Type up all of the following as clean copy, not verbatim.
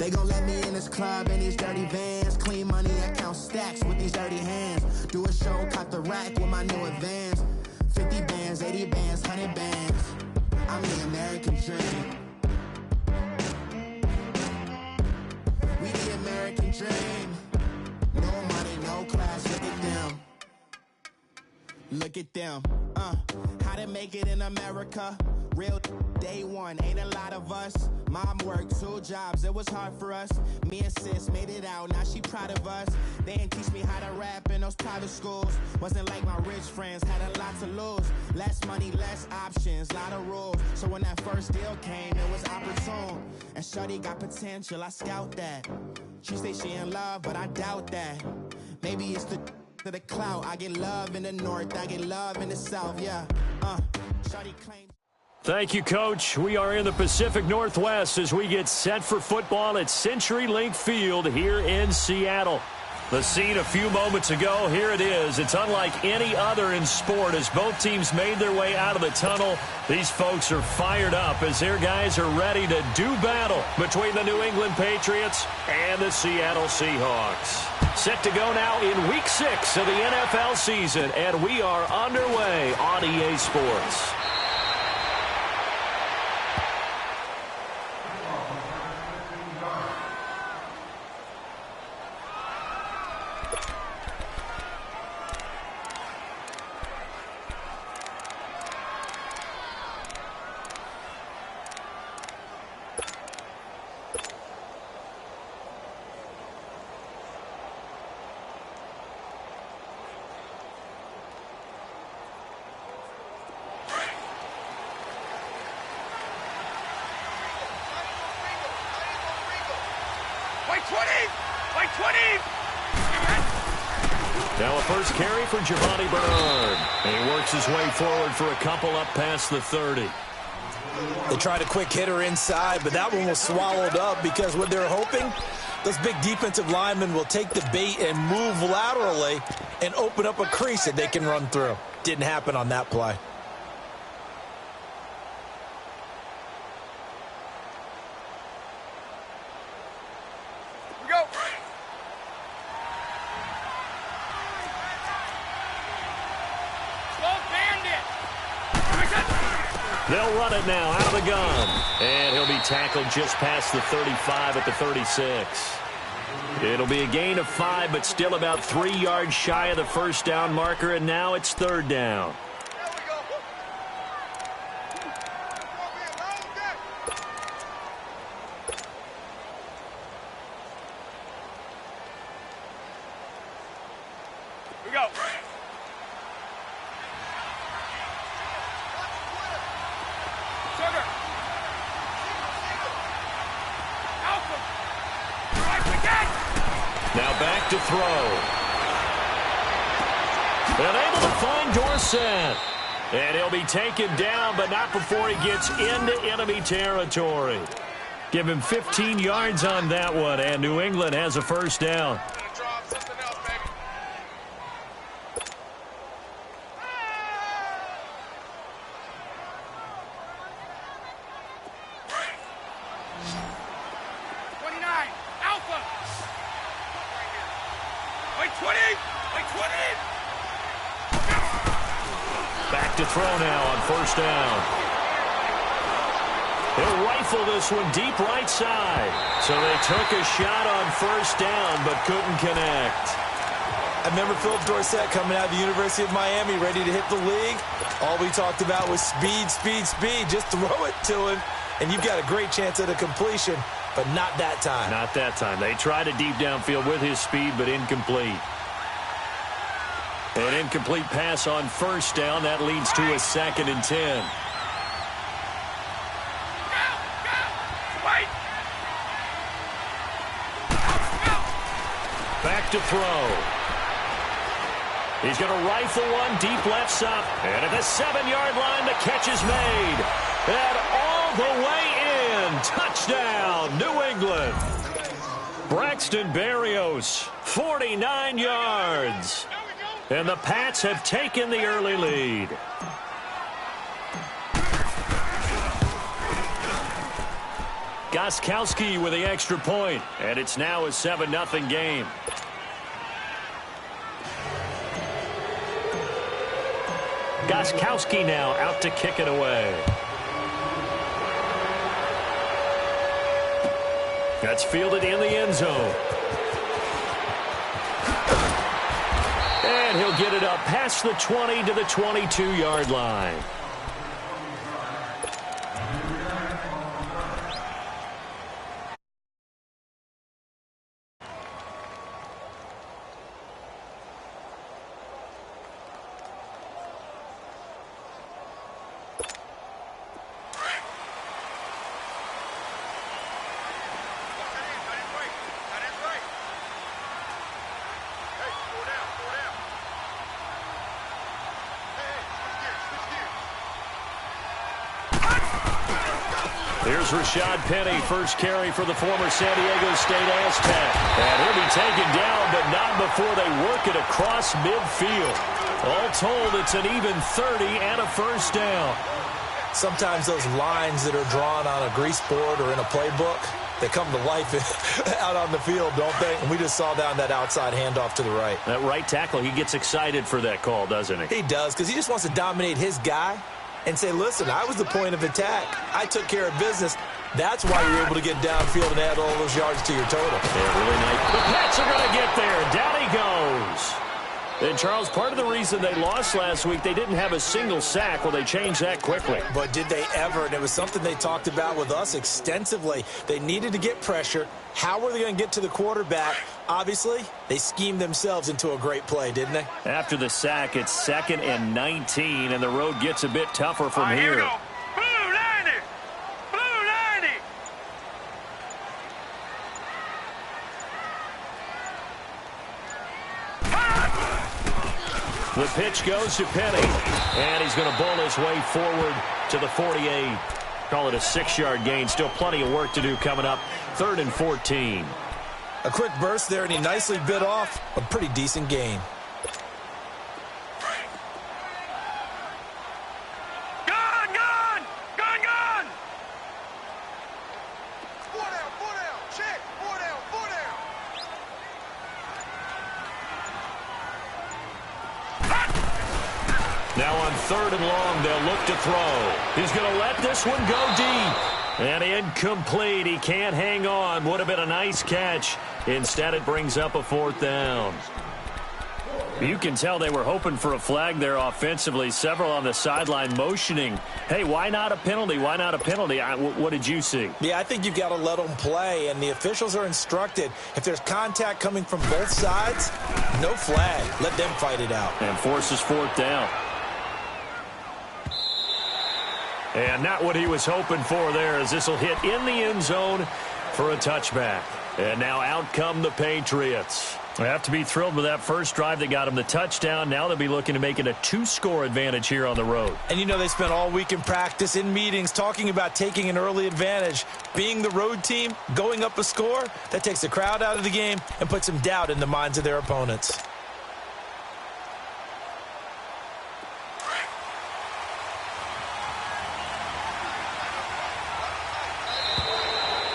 They gon' let me in this club in these dirty vans. Clean money, I count stacks with these dirty hands. Do a show, cut the rack with my new advance. 50 bands, 80 bands, 100 bands. I'm the American dream. We the American dream. No money, no class, look at them. Look at them, how to make it in America. Real day one, ain't a lot of us. Mom worked 2 jobs, it was hard for us. Me and sis made it out, now she proud of us. They didn't teach me how to rap in those private schools. Wasn't like my rich friends, had a lot to lose. Less money, less options, lot of rules. So when that first deal came, it was opportune. And shorty got potential, I scout that. She say she in love, but I doubt that. Maybe it's the clout. I get love in the north, I get love in the south, yeah. Shorty claims. Thank you, Coach. We are in the Pacific Northwest as we get set for football at CenturyLink Field here in Seattle. The scene a few moments ago, here it is. It's unlike any other in sport as both teams made their way out of the tunnel. These folks are fired up as their guys are ready to do battle between the New England Patriots and the Seattle Seahawks. Set to go now in Week 6 of the NFL season, and we are underway on EA Sports. Now a first carry for Giovanni Bernard. And he works his way forward for a couple up past the 30. They tried a quick hitter inside, but that one was swallowed up because what they're hoping, those big defensive linemen will take the bait and move laterally and open up a crease that they can run through. Didn't happen on that play. They'll run it now out of the gun. And he'll be tackled just past the 35 at the 36. It'll be a gain of 5, but still about 3 yards shy of the first down marker, and now it's 3rd down. Here we go. Now back to throw. And able to find Dorsett. And he'll be taken down, but not before he gets into enemy territory. Give him 15 yards on that one, and New England has a first down. Back to throw now on first down. He'll rifle this one deep right side. So they took a shot on first down but couldn't connect. I remember Philip Dorsett coming out of the University of Miami ready to hit the league. All we talked about was speed, speed, speed. Just throw it to him, and you've got a great chance at a completion, but not that time. Not that time. They tried a deep downfield with his speed, but incomplete. An incomplete pass on first down. That leads to a 2nd and 10. Back to throw. He's going to rifle one deep left side. And at the 7-yard line, the catch is made. And all the way in. Touchdown, New England. Braxton Berrios, 49 yards. And the Pats have taken the early lead. Gostkowski with the extra point, and it's now a 7-0 game. Gostkowski now out to kick it away. That's fielded in the end zone. And he'll get it up past the 20 to the 22-yard line. Here's Rashad Penny, first carry for the former San Diego State Aztec. And he'll be taken down, but not before they work it across midfield. All told, it's an even 30 and a first down. Sometimes those lines that are drawn on a grease board or in a playbook, they come to life out on the field, don't they? And we just saw down that outside handoff to the right. That right tackle, he gets excited for that call, doesn't he? He does, because he just wants to dominate his guy and say, listen, I was the point of attack. I took care of business. That's why you're able to get downfield and add all those yards to your total. Yeah, really nice. The Pats are going to get there. Down he goes. And, Charles, part of the reason they lost last week, they didn't have a single sack. Well, they changed that quickly. But did they ever? And it was something they talked about with us extensively. They needed to get pressure. How were they going to get to the quarterback? Obviously, they schemed themselves into a great play, didn't they? After the sack, it's 2nd and 19, and the road gets a bit tougher from here. Here we go. Blue 90. Blue 90. The pitch goes to Penny, and he's going to bowl his way forward to the 48. Call it a 6-yard gain. Still plenty of work to do coming up. 3rd and 14. A quick burst there, and he nicely bit off a pretty decent gain. Gone, gone. Gone, gone. 4 down, 4 down. Check. 4 down, 4 down. Now on 3rd and long, they'll look to throw. He's going to let this one go deep. And incomplete. He can't hang on. Would have been a nice catch. Instead, it brings up a 4th down. You can tell they were hoping for a flag there offensively. Several on the sideline motioning. Hey, why not a penalty? Why not a penalty? What did you see? Yeah, I think you've got to let them play, and the officials are instructed. If there's contact coming from both sides, no flag. Let them fight it out. And forces 4th down. And not what he was hoping for there, as this will hit in the end zone for a touchback. And now out come the Patriots. They have to be thrilled with that first drive that got them the touchdown. Now they'll be looking to make it a 2-score advantage here on the road. And you know they spent all week in practice, in meetings, talking about taking an early advantage. Being the road team, going up a score, that takes the crowd out of the game and puts some doubt in the minds of their opponents.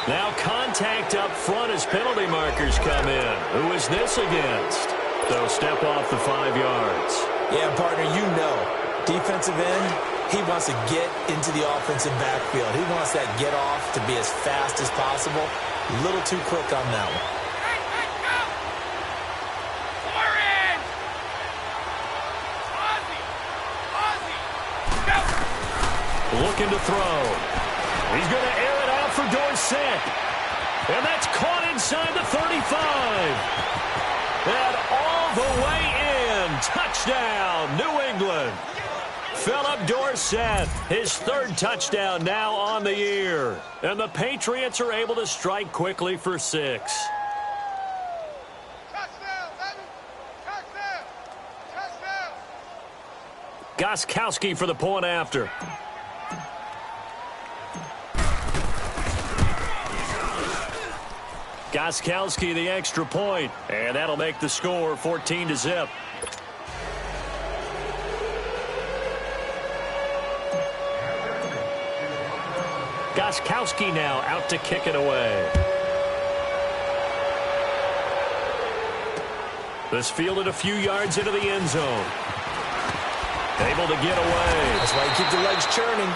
Now contact up front as penalty markers come in. Who is this against? They'll step off the 5 yards. Yeah, partner, you know, defensive end, he wants to get into the offensive backfield. He wants that get off to be as fast as possible. A little too quick on that one. Looking to throw. He's going to air it out for Dorsett. And that's caught inside the 35. And all the way in. Touchdown, New England. Philip Dorsett, his 3rd touchdown now on the year. And the Patriots are able to strike quickly for 6. Touchdown, baby. Touchdown. Touchdown. Gostkowski for the point after. Gostkowski the extra point, and that'll make the score 14-0. Gostkowski now out to kick it away. This fielded a few yards into the end zone. Able to get away. That's why you keep the legs churning.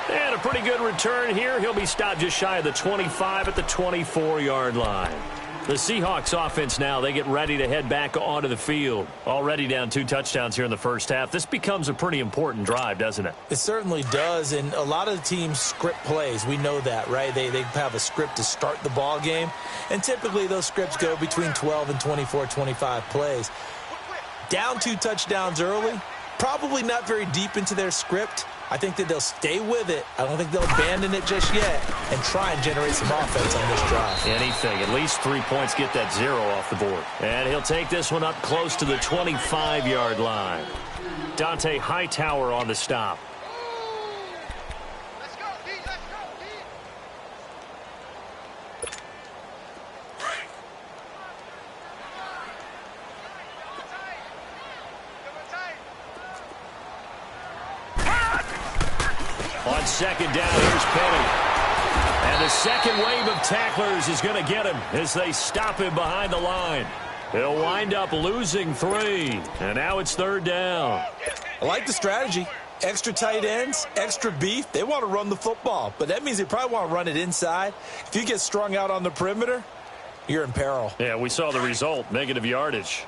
And a pretty good return here. He'll be stopped just shy of the 25 at the 24-yard line. The Seahawks offense now, they get ready to head back onto the field. Already down 2 touchdowns here in the first half. This becomes a pretty important drive, doesn't it? It certainly does, and a lot of the teams script plays. We know that, right? They have a script to start the ball game, and typically those scripts go between 12 and 24, 25 plays. Down 2 touchdowns early, probably not very deep into their script. I think that they'll stay with it. I don't think they'll abandon it just yet and try and generate some offense on this drive. Anything. At least 3 points, get that 0 off the board. And he'll take this one up close to the 25-yard line. Dante Hightower on the stop. Let's go, D. Let's go, D. On second down, here's Penny. And the second wave of tacklers is going to get him as they stop him behind the line. He'll wind up losing 3. And now it's 3rd down. I like the strategy. Extra tight ends, extra beef. They want to run the football, but that means they probably want to run it inside. If you get strung out on the perimeter, you're in peril. Yeah, we saw the result, negative yardage.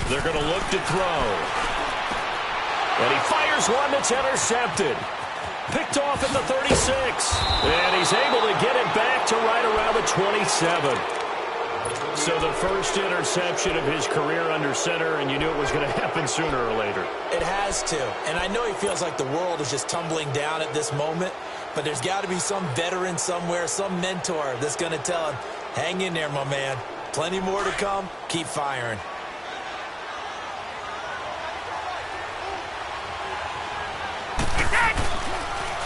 They're going to look to throw. And he fires one that's intercepted. Picked off at the 36. And he's able to get it back to right around the 27. So the first interception of his career under center, and you knew it was going to happen sooner or later. It has to. And I know he feels like the world is just tumbling down at this moment, but there's got to be some veteran somewhere, some mentor that's going to tell him, hang in there, my man. Plenty more to come. Keep firing.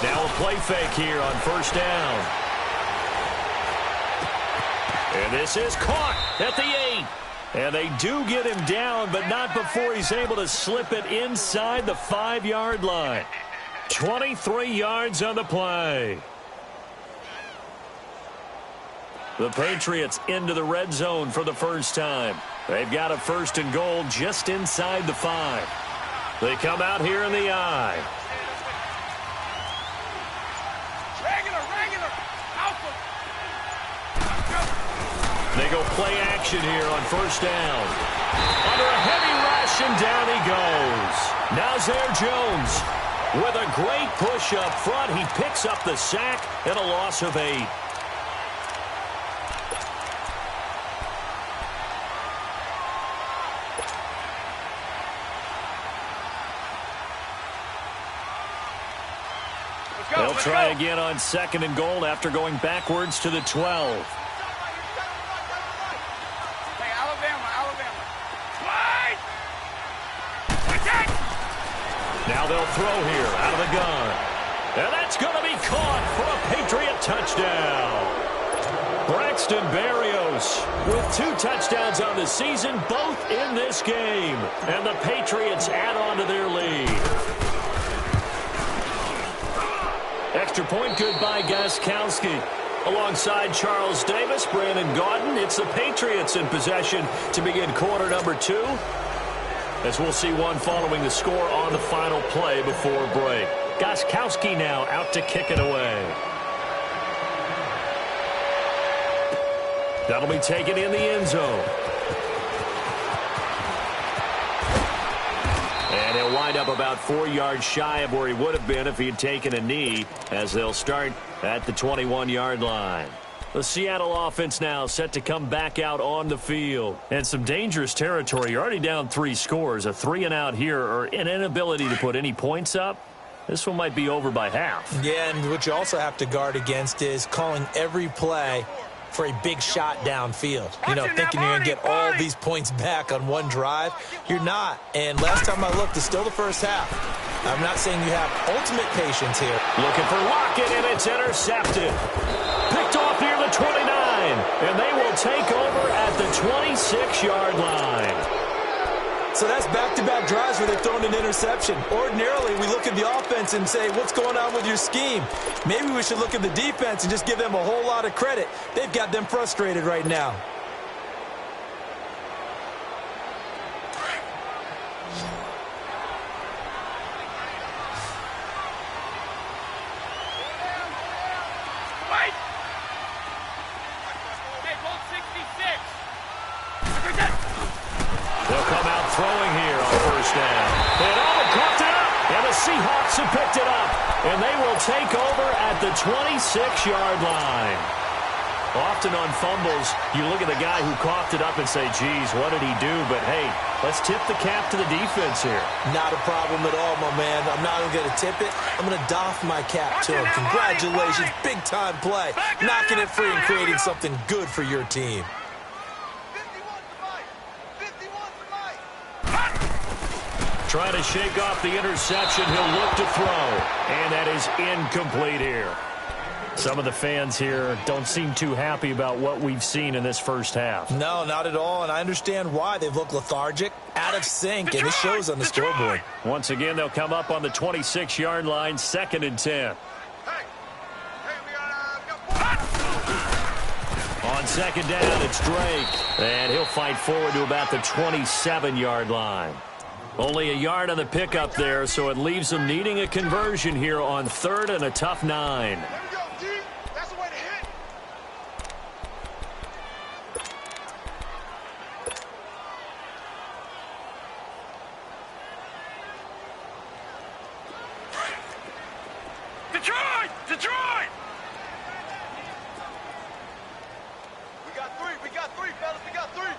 Now a play fake here on first down. And this is caught at the 8. And they do get him down, but not before he's able to slip it inside the 5-yard line. 23 yards on the play. The Patriots into the red zone for the first time. They've got a 1st and goal just inside the 5. They come out here in the I. They go play action here on first down. Under a heavy rush, and down he goes. Nazir Jones with a great push up front. He picks up the sack and a loss of 8. They'll try again on 2nd and goal after going backwards to the 12. Now they'll throw here out of the gun. And that's going to be caught for a Patriot touchdown. Braxton Berrios with 2 touchdowns on the season, both in this game. And the Patriots add on to their lead. Extra point good by Gostkowski. Alongside Charles Davis, Brandon Gaudin, it's the Patriots in possession to begin quarter number 2. As we'll see one following the score on the final play before break. Gostkowski now out to kick it away. That'll be taken in the end zone. And he'll wind up about 4 yards shy of where he would have been if he had taken a knee, as they'll start at the 21-yard line. The Seattle offense now set to come back out on the field. And some dangerous territory. You're already down 3 scores. A 3-and-out here, or an inability to put any points up. This one might be over by half. Yeah, and what you also have to guard against is calling every play for a big shot downfield. You know, thinking you're going to get all these points back on one drive. You're not. And last time I looked, it's still the first half. I'm not saying you have ultimate patience here. Looking for Lockett, and it's intercepted. Picked off near the 29, and they will take over at the 26-yard line. So that's back-to-back drives where they've thrown an interception. Ordinarily, we look at the offense and say, what's going on with your scheme? Maybe we should look at the defense and just give them a whole lot of credit. They've got them frustrated right now. They'll come out throwing here on first down. And caught it up. And the Seahawks have picked it up. And they will take over at the 26-yard line. Often on fumbles, you look at the guy who coughed it up and say, geez, what did he do? But, hey, let's tip the cap to the defense here. Not a problem at all, my man. I'm not even going to tip it. I'm going to doff my cap to him. Congratulations. Big-time play. Knocking it free and creating something good for your team. Trying to shake off the interception. He'll look to throw. And that is incomplete here. Some of the fans here don't seem too happy about what we've seen in this first half. No, not at all, and I understand why. They've looked lethargic, out of sync, and it shows on the scoreboard. Once again, they'll come up on the 26-yard line, 2nd and 10. On 2nd down, it's Drake. And he'll fight forward to about the 27-yard line. Only a yard on the pickup there, so it leaves them needing a conversion here on 3rd and a tough 9. That's the way to hit. Detroit! We got three, fellas. We got three.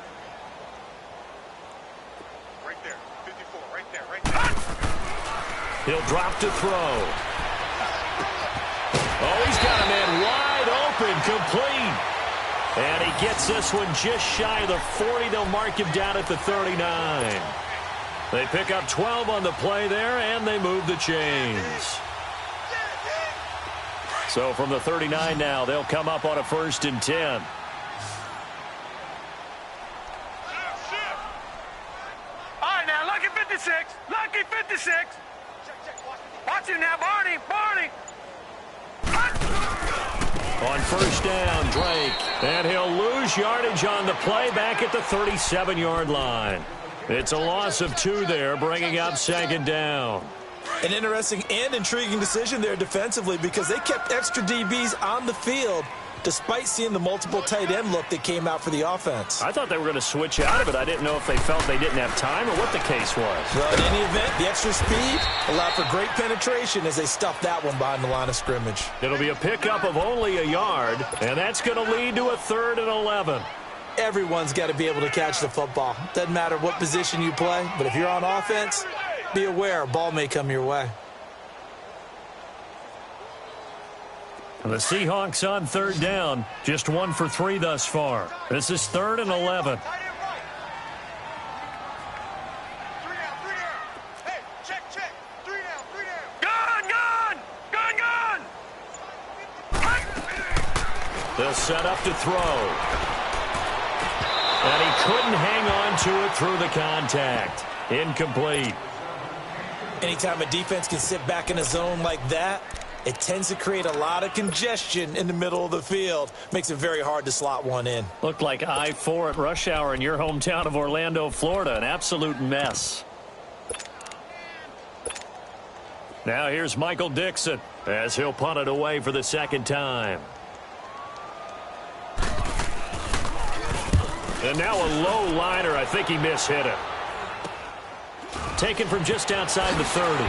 Right there. 54, right there. He'll drop to throw. Oh, he's got a man wide open, complete. And he gets this one just shy of the 40. They'll mark him down at the 39. They pick up 12 on the play there, and they move the chains. So from the 39 now, they'll come up on a 1st and 10. All right, now, lucky 56. Lucky 56. Watch him now, Barney. On 1st down, Drake. And he'll lose yardage on the play back at the 37-yard line. It's a loss of 2 there, bringing up 2nd down. An interesting and intriguing decision there defensively because they kept extra DBs on the field despite seeing the multiple tight end look that came out for the offense. I thought they were going to switch out of it. I didn't know if they felt they didn't have time or what the case was. Well, in any event, the extra speed allowed for great penetration as they stuffed that one behind the line of scrimmage. It'll be a pickup of only a yard, and that's going to lead to a 3rd and 11. Everyone's got to be able to catch the football. Doesn't matter what position you play, but if you're on offense, be aware a ball may come your way. The Seahawks on 3rd down, just 1 for 3 thus far. This is 3rd and 11. Hey, check. 3 down. Gun. They'll set up to throw. And he couldn't hang on to it through the contact. Incomplete. Anytime a defense can sit back in a zone like that, it tends to create a lot of congestion in the middle of the field. Makes it very hard to slot one in. Looked like I-4 at rush hour in your hometown of Orlando, Florida. An absolute mess. Now here's Michael Dixon as he'll punt it away for the 2nd time. And now a low liner. I think he mishit it. Taken from just outside the 30.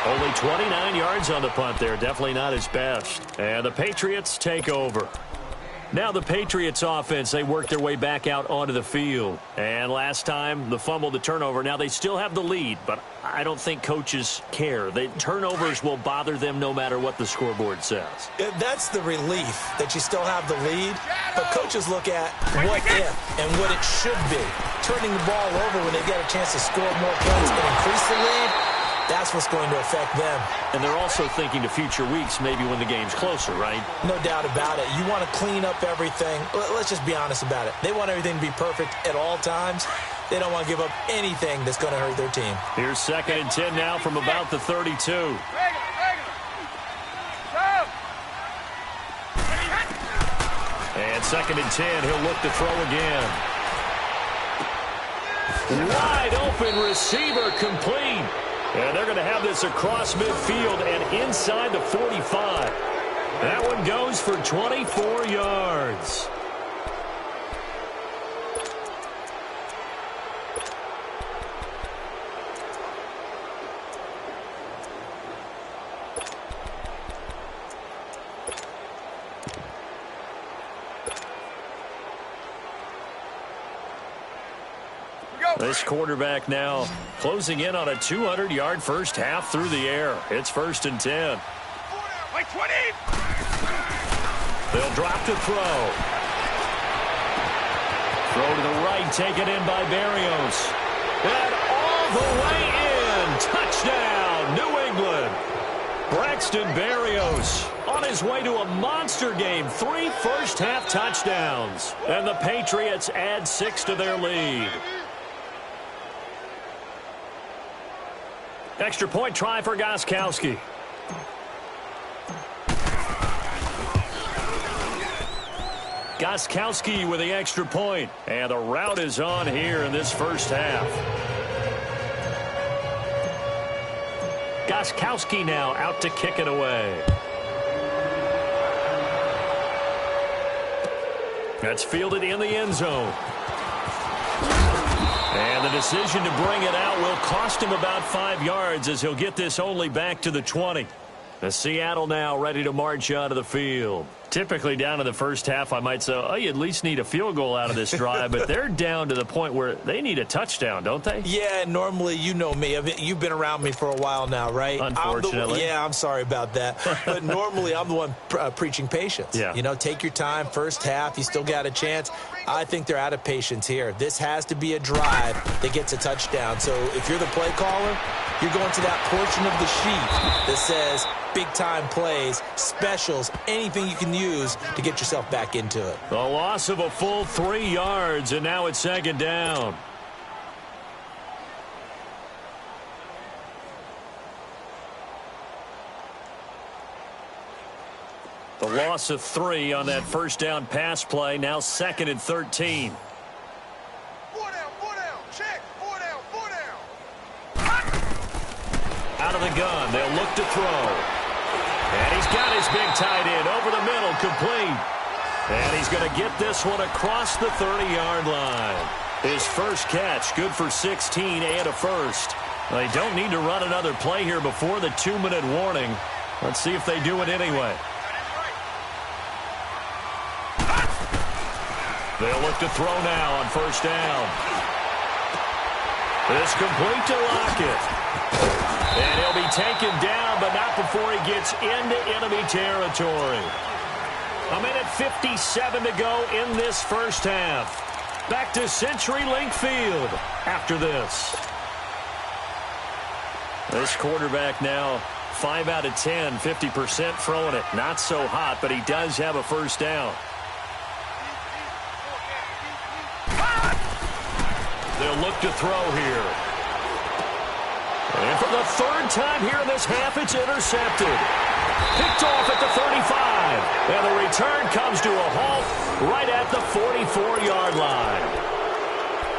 Only 29 yards on the punt there. Definitely not his best. And the Patriots take over. Now the Patriots offense, they work their way back out onto the field. And last time, the fumble, the turnover. Now they still have the lead, but I don't think coaches care. The turnovers will bother them no matter what the scoreboard says. That's the relief that you still have the lead, but coaches look at what if and what it should be. Turning the ball over when they get a chance to score more points and increase the lead, that's what's going to affect them. And they're also thinking to future weeks, maybe when the game's closer, right? No doubt about it. You want to clean up everything. Let's just be honest about it. They want everything to be perfect at all times. They don't want to give up anything that's going to hurt their team. Here's 2nd and 10 now from about the 32. And 2nd and 10, he'll look to throw again. Wide open receiver, complete. And they're going to have this across midfield and inside the 45. That one goes for 24 yards. This quarterback now closing in on a 200-yard first half through the air. It's 1st and 10. Like 20. They'll drop to throw. Throw to the right, taken in by Berrios. And all the way in. Touchdown, New England. Braxton Berrios on his way to a monster game. 3 first-half touchdowns. And the Patriots add 6 to their lead. Extra point try for Gostkowski. Gostkowski with the extra point. And the route is on here in this first half. Gostkowski now out to kick it away. That's fielded in the end zone. And the decision to bring it out will cost him about 5 yards as he'll get this only back to the 20. The Seattle now ready to march out of the field. Typically down to the first half, I might say, oh, you at least need a field goal out of this drive, but they're down to the point where they need a touchdown, don't they? Yeah, normally, you know me. You've been around me for a while now, right? Unfortunately. I'm sorry about that. But normally, I'm the one preaching patience. Yeah. You know, take your time, first half, you still got a chance. I think they're out of patience here. This has to be a drive that gets a touchdown. So if you're the play caller, you're going to that portion of the sheet that says big-time plays, specials, anything you can use to get yourself back into it. The loss of a full 3 yards, and now it's 2nd down. The loss of 3 on that first down pass play, now 2nd and 13. 4 down, check, 4 down. Out of the gun, they'll look to throw. And he's got his big tight end over the middle, complete. And he's going to get this one across the 30-yard line. His first catch, good for 16 and a first. They don't need to run another play here before the 2-minute warning. Let's see if they do it anyway. They'll look to throw now on first down. It's complete to Lockett. And he'll be taken down, but not before he gets into enemy territory. A minute 57 to go in this first half. Back to CenturyLink Field after this. This quarterback now 5 out of 10, 50% throwing it. Not so hot, but he does have a first down. They'll look to throw here. And for the 3rd time here in this half, it's intercepted. Picked off at the 35. And the return comes to a halt right at the 44-yard line.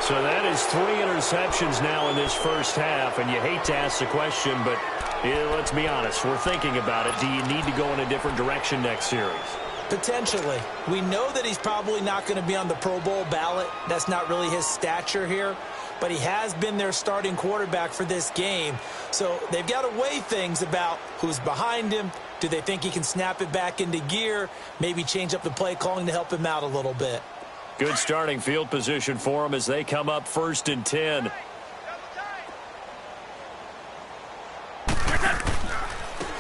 So that is 3 interceptions now in this first half. And you hate to ask the question, but let's be honest. We're thinking about it. Do you need to go in a different direction next series? Potentially. We know that he's probably not going to be on the Pro Bowl ballot. That's not really his stature here. but he has been their starting quarterback for this game. So they've got to weigh things about who's behind him. Do they think he can snap it back into gear? Maybe change up the play calling to help him out a little bit. Good starting field position for him as they come up 1st and 10.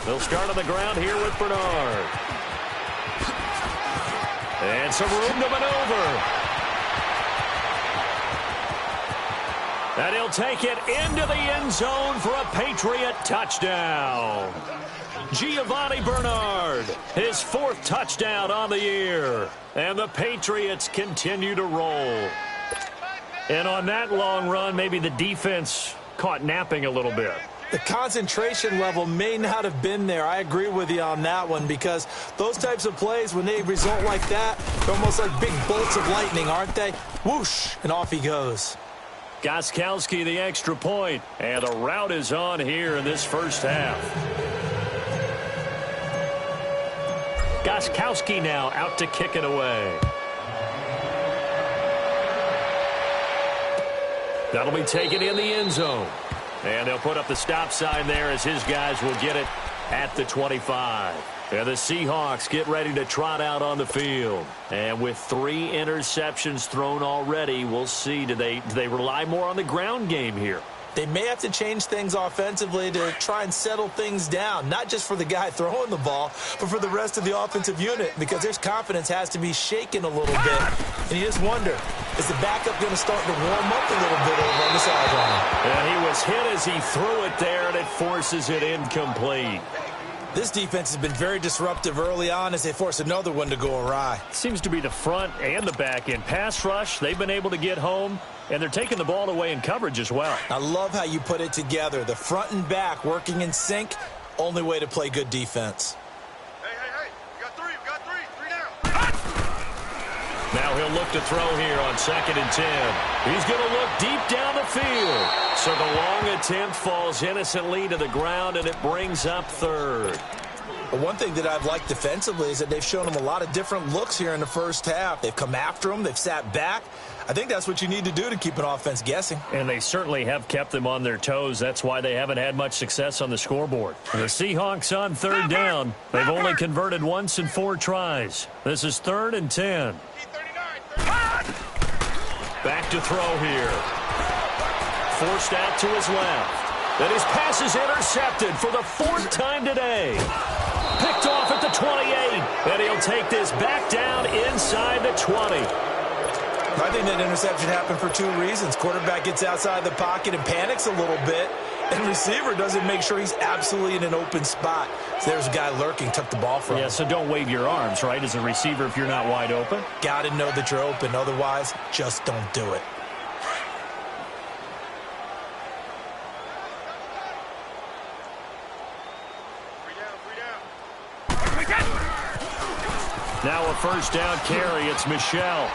They'll start on the ground here with Bernard. And some room to maneuver. And he'll take it into the end zone for a Patriot touchdown. Giovanni Bernard, his 4th touchdown on the year. And the Patriots continue to roll. And on that long run, maybe the defense caught napping a little bit. The concentration level may not have been there. I agree with you on that one, because those types of plays, when they result like that, they're almost like big bolts of lightning, aren't they? Whoosh, and off he goes. Gostkowski the extra point, and a rout is on here in this first half. Gostkowski now out to kick it away. That'll be taken in the end zone. And they'll put up the stop sign there as his guys will get it at the 25. And the Seahawks get ready to trot out on the field. And with 3 interceptions thrown already, we'll see. Do they rely more on the ground game here? They may have to change things offensively to try and settle things down, not just for the guy throwing the ball, but for the rest of the offensive unit, because their confidence has to be shaken a little bit. And you just wonder, is the backup going to start to warm up a little bit over on the sideline? And he was hit as he threw it there, and it forces it incomplete. This defense has been very disruptive early on as they force another one to go awry. Seems to be the front and the back end. Pass rush, they've been able to get home, and they're taking the ball away in coverage as well. I love how you put it together. The front and back working in sync, only way to play good defense. Hey, we got three down. Now he'll look to throw here on 2nd and 10. He's going to look deep down the field. So the long attempt falls innocently to the ground, and it brings up 3rd. But one thing that I've liked defensively is that they've shown him a lot of different looks here in the first half. They've come after him. They've sat back. I think that's what you need to do to keep an offense guessing. And they certainly have kept them on their toes. That's why they haven't had much success on the scoreboard. The Seahawks on 3rd down. They've only converted once in 4 tries. This is 3rd and 10. Back to throw here. Forced out to his left. And his pass is intercepted for the 4th time today. Picked off at the 28. And he'll take this back down inside the 20. I think that interception happened for 2 reasons. Quarterback gets outside the pocket and panics a little bit, and receiver doesn't make sure he's absolutely in an open spot. So there's a guy lurking, took the ball from him. Yeah, so don't wave your arms, right, as a receiver if you're not wide open. Got to know that you're open. Otherwise, just don't do it. Now a 1st down carry. It's Michel.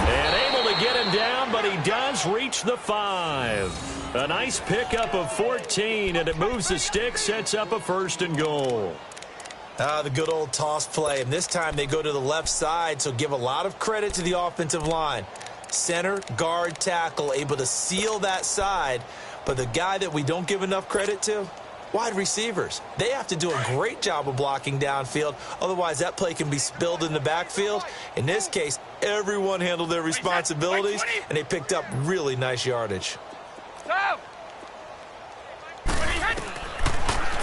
And able to get him down, but he does reach the 5. A nice pickup of 14, and it moves the stick, sets up a 1st and goal. The good old toss play, and this time they go to the left side, so give a lot of credit to the offensive line. Center, guard, tackle, able to seal that side, but the guy that we don't give enough credit to, wide receivers. They have to do a great job of blocking downfield. Otherwise, that play can be spilled in the backfield. In this case, everyone handled their responsibilities, and they picked up really nice yardage.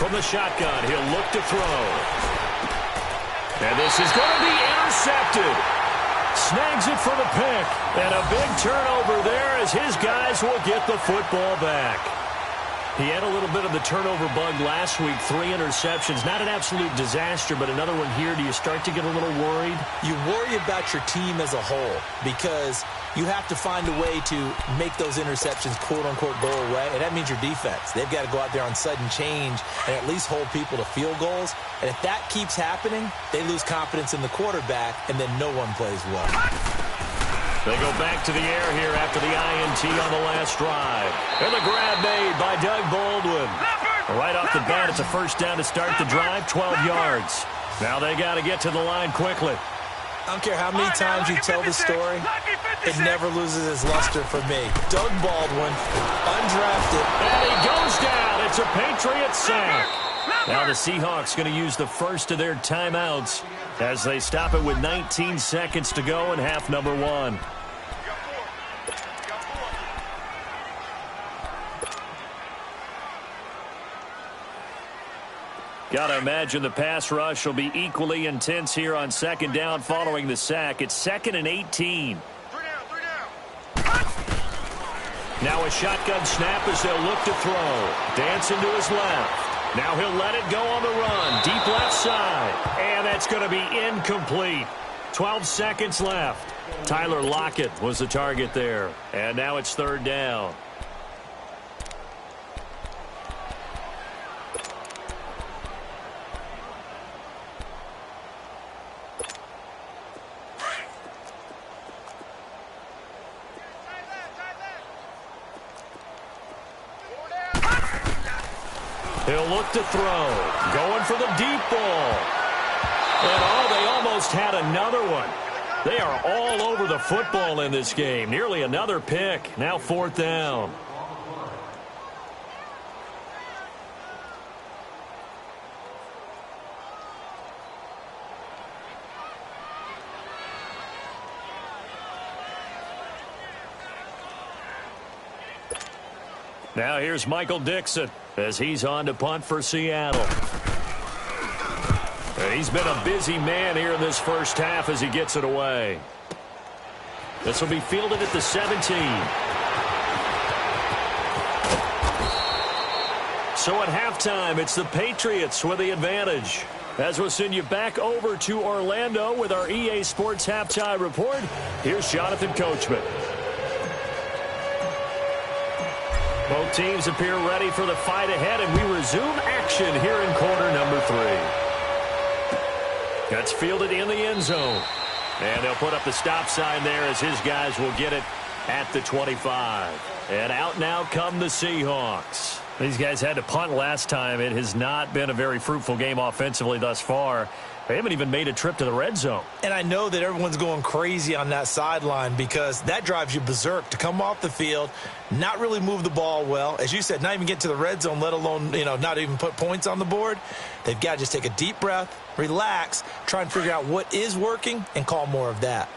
From the shotgun, he'll look to throw. And this is going to be intercepted. Snags it for the pick. And a big turnover there as his guys will get the football back. He had a little bit of the turnover bug last week, 3 interceptions. Not an absolute disaster, but another one here. Do you start to get a little worried? You worry about your team as a whole because you have to find a way to make those interceptions, quote-unquote, go away, and that means your defense. They've got to go out there on sudden change and at least hold people to field goals. And if that keeps happening, they lose confidence in the quarterback, and then no one plays well. They go back to the air here after the INT on the last drive. And the grab made by Doug Baldwin. Right off the bat, it's a 1st down to start the drive, 12 yards. Now they got to get to the line quickly. I don't care how many times you tell the story, it never loses its luster for me. Doug Baldwin, undrafted. And he goes down. It's a Patriots sack. Now the Seahawks going to use the first of their timeouts as they stop it with 19 seconds to go in half number 1. Got to imagine the pass rush will be equally intense here on second down following the sack. It's 2nd and 18. Now a shotgun snap as they'll look to throw. Dancing to his left. Now he'll let it go on the run. Deep left side. And that's going to be incomplete. 12 seconds left. Tyler Lockett was the target there. And now it's 3rd down. He'll look to throw. Going for the deep ball. And they almost had another one. They are all over the football in this game. Nearly another pick. Now 4th down. Now here's Michael Dixon as he's on to punt for Seattle. And he's been a busy man here in this first half as he gets it away. This will be fielded at the 17. So at halftime, it's the Patriots with the advantage. As we'll send you back over to Orlando with our EA Sports Halftime Report, here's Jonathan Coachman. Both teams appear ready for the fight ahead, and we resume action here in quarter number 3. That's fielded in the end zone. And they'll put up the stop sign there as his guys will get it at the 25. And out now come the Seahawks. These guys had to punt last time. It has not been a very fruitful game offensively thus far. They haven't even made a trip to the red zone. And I know that everyone's going crazy on that sideline because that drives you berserk to come off the field, not really move the ball well. As you said, not even get to the red zone, let alone, not even put points on the board. They've got to just take a deep breath, relax, try and figure out what is working, and call more of that.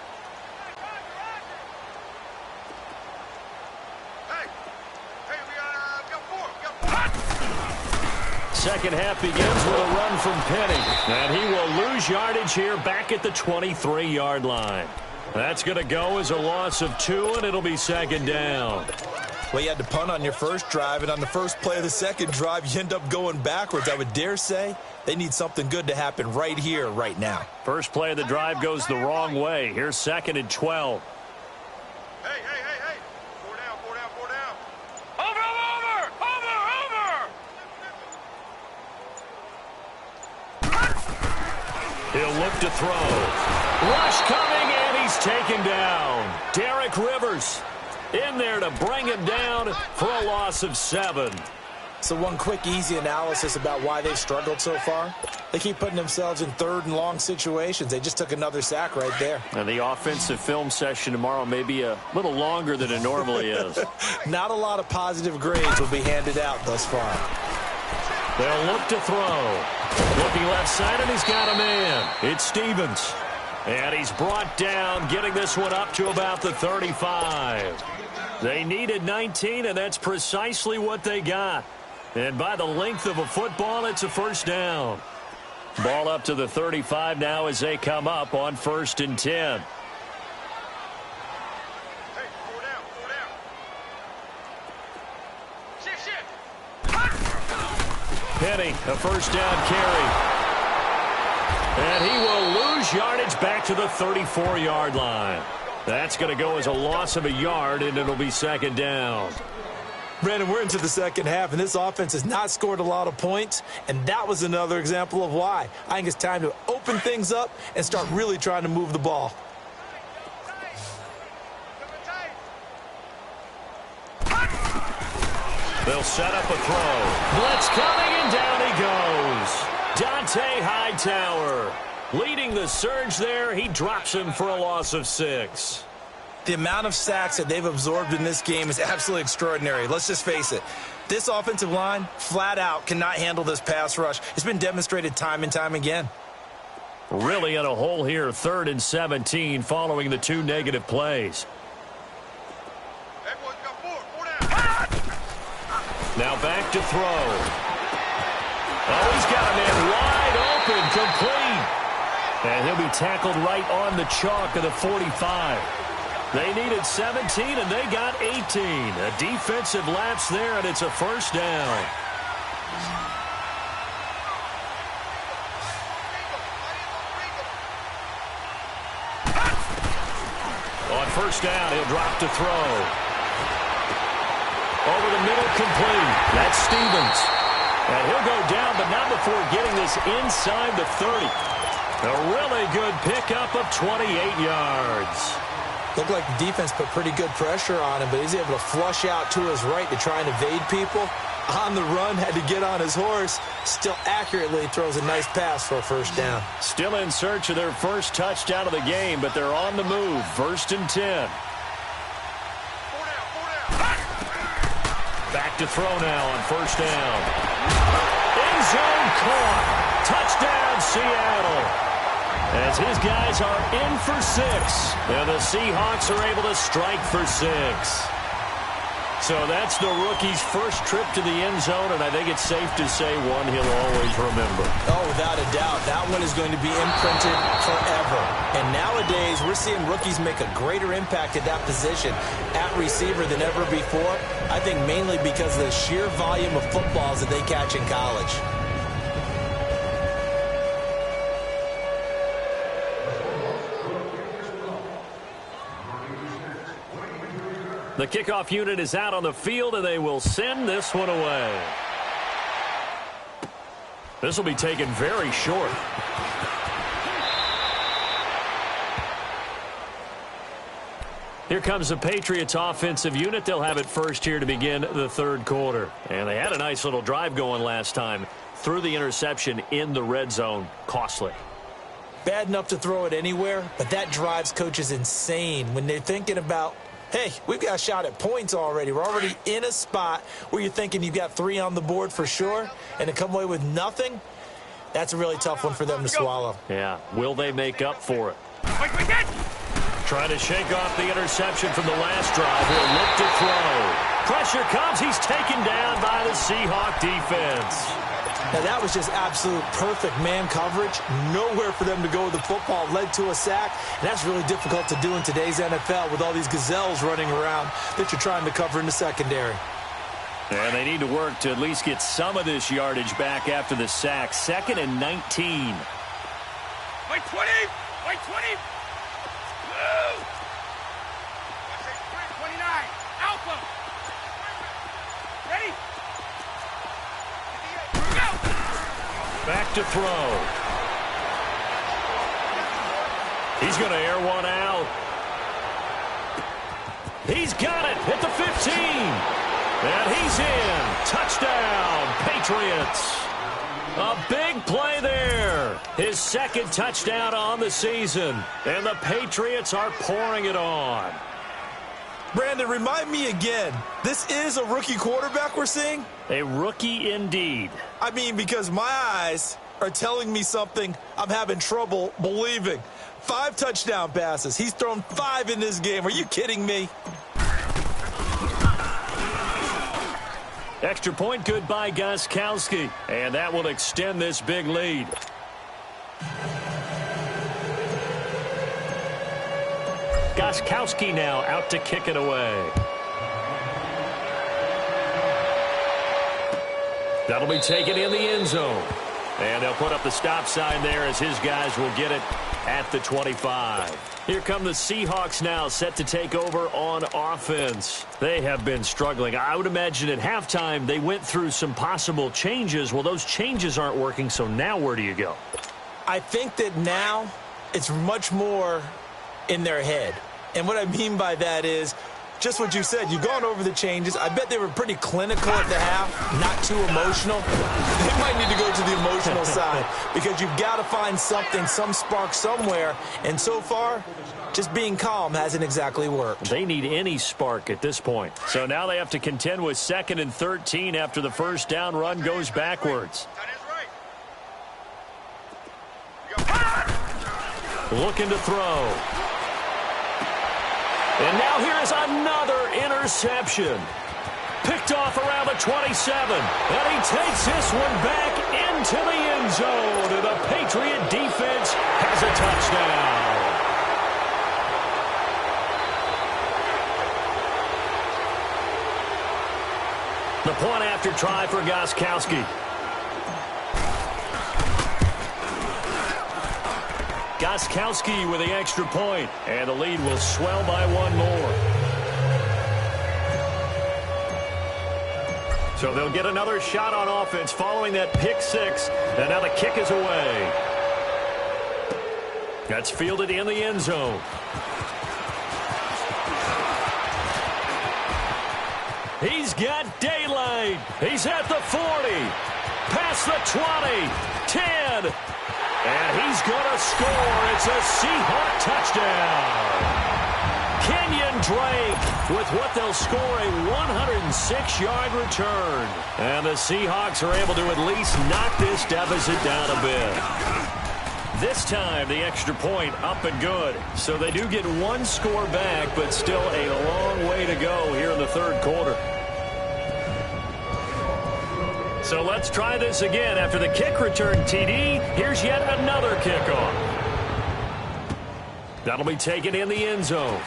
Second half begins with a run from Penny. And he will lose yardage here back at the 23-yard line. That's going to go as a loss of 2, and it'll be 2nd down. Well, you had to punt on your first drive, and on the first play of the second drive, you end up going backwards. I would dare say they need something good to happen right here, right now. First play of the drive goes the wrong way. Here's 2nd and 12. Hey. 4 down. Over. He'll look to throw. Rush coming, and he's taken down. Derek Rivers in there to bring him down for a loss of 7. So one quick, easy analysis about why they've struggled so far. They keep putting themselves in 3rd and long situations. They just took another sack right there. And the offensive film session tomorrow may be a little longer than it normally is. Not a lot of positive grades will be handed out thus far. They'll look to throw. Looking left side, and he's got a man. It's Stevens. And he's brought down, getting this one up to about the 35. They needed 19, and that's precisely what they got. And by the length of a football, it's a 1st down. Ball up to the 35 now as they come up on 1st and 10. Hey, 4 down. Shit. Penny, a 1st down carry. And he will lose yardage back to the 34-yard line. That's going to go as a loss of a yard, and it'll be 2nd down. Brandon, we're into the second half, and this offense has not scored a lot of points, and that was another example of why. I think it's time to open things up and start really trying to move the ball. They'll set up a throw. Blitz coming, and down he goes. Dante Hightower. Leading the surge there, he drops him for a loss of 6. The amount of sacks that they've absorbed in this game is absolutely extraordinary. Let's just face it. This offensive line, flat out, cannot handle this pass rush. It's been demonstrated time and time again. Really in a hole here, 3rd and 17 following the 2 negative plays. Now back to throw. Oh, he's got a man wide open, complete. And he'll be tackled right on the chalk of the 45. They needed 17, and they got 18. A defensive lapse there, and it's a first down. On first down, he'll drop to throw. Over the middle, complete. That's Stevens. And he'll go down, but not before getting this inside the 30. A really good pickup of 28 yards. Looked like the defense put pretty good pressure on him, but he's able to flush out to his right to try and evade people. On the run, had to get on his horse. Still accurately throws a nice pass for a first down. Still in search of their first touchdown of the game, but they're on the move. 1st and 10. Back to throw now on first down. End zone caught. Touchdown, Seattle. As his guys are in for 6. And the Seahawks are able to strike for 6. So that's the rookie's first trip to the end zone, and I think it's safe to say one he'll always remember. Oh, without a doubt. That one is going to be imprinted forever. And nowadays, we're seeing rookies make a greater impact at that position at receiver than ever before. I think mainly because of the sheer volume of footballs that they catch in college. The kickoff unit is out on the field, and they will send this one away. This will be taken very short. Here comes the Patriots offensive unit. They'll have it first here to begin the 3rd quarter. And they had a nice little drive going last time. Threw the interception in the red zone. Costly. Bad enough to throw it anywhere, but that drives coaches insane when they're thinking about, hey, we've got a shot at points already. We're already in a spot where you're thinking you've got 3 on the board for sure, and to come away with nothing, that's a really tough one for them to swallow. Yeah. Will they make up for it? Trying to shake off the interception from the last drive. He'll look to throw. Pressure comes. He's taken down by the Seahawk defense. Now, that was just absolute perfect man coverage. Nowhere for them to go with the football. Led to a sack. And that's really difficult to do in today's NFL with all these gazelles running around that you're trying to cover in the secondary. And they need to work to at least get some of this yardage back after the sack. 2nd and 19. Wait 20! Wait 20! Woo! 29! Alpha! Ready? Back to throw. He's going to air one out. He's got it at the 15. And he's in. Touchdown, Patriots. A big play there. His 2nd touchdown on the season. And the Patriots are pouring it on. Brandon, remind me again, this is a rookie quarterback we're seeing? A rookie indeed. I mean, because my eyes are telling me something I'm having trouble believing. 5 touchdown passes. He's thrown 5 in this game. Are you kidding me? Extra point good by Gostkowski. And that will extend this big lead. Gostkowski now out to kick it away. That'll be taken in the end zone. And they'll put up the stop sign there as his guys will get it at the 25. Here come the Seahawks now, set to take over on offense. They have been struggling. I would imagine at halftime they went through some possible changes. Well, those changes aren't working, so now where do you go? I think that now it's much more in their head. And what I mean by that is Just what you said. You've gone over the changes. I bet they were pretty clinical at the half, not too emotional. They might need to go to the emotional side because you've got to find something, some spark somewhere. And so far, just being calm hasn't exactly worked. They need any spark at this point. So now they have to contend with 2nd and 13 after the first down run goes backwards. Looking to throw. And now here's another interception. Picked off around the 27. And he takes this one back into the end zone. And the Patriot defense has a touchdown. The point after try for Gostkowski. Gostkowski with the extra point, and the lead will swell by one more. So they'll get another shot on offense following that pick six, and now the kick is away. That's fielded in the end zone. He's got daylight. He's at the 40, past the 20, 10. And he's going to score. It's a Seahawk touchdown. Kenyon Drake with what they'll score a 106-yard return. And the Seahawks are able to at least knock this deficit down a bit. This time, the extra point up and good. So they do get one score back, but still a long way to go here in the third quarter. So let's try this again. After the kick return, TD, here's yet another kickoff. That'll be taken in the end zone.